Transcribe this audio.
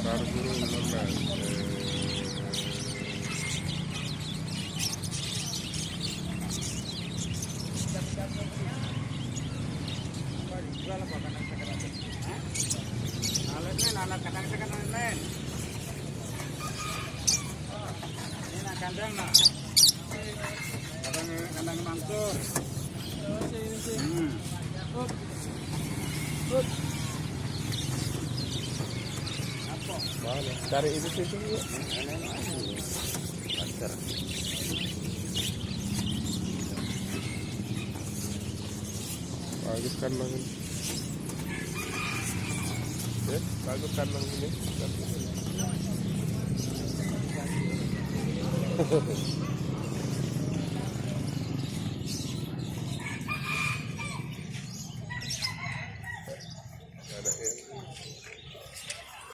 Baru guru lemes. Anak kadang-kadang lain. Ini nak kandang nak. Kandang mangkur. Mana? Cari itu situ ya. Lancar. Bagus kan bang ini. Bagus kan bang ini.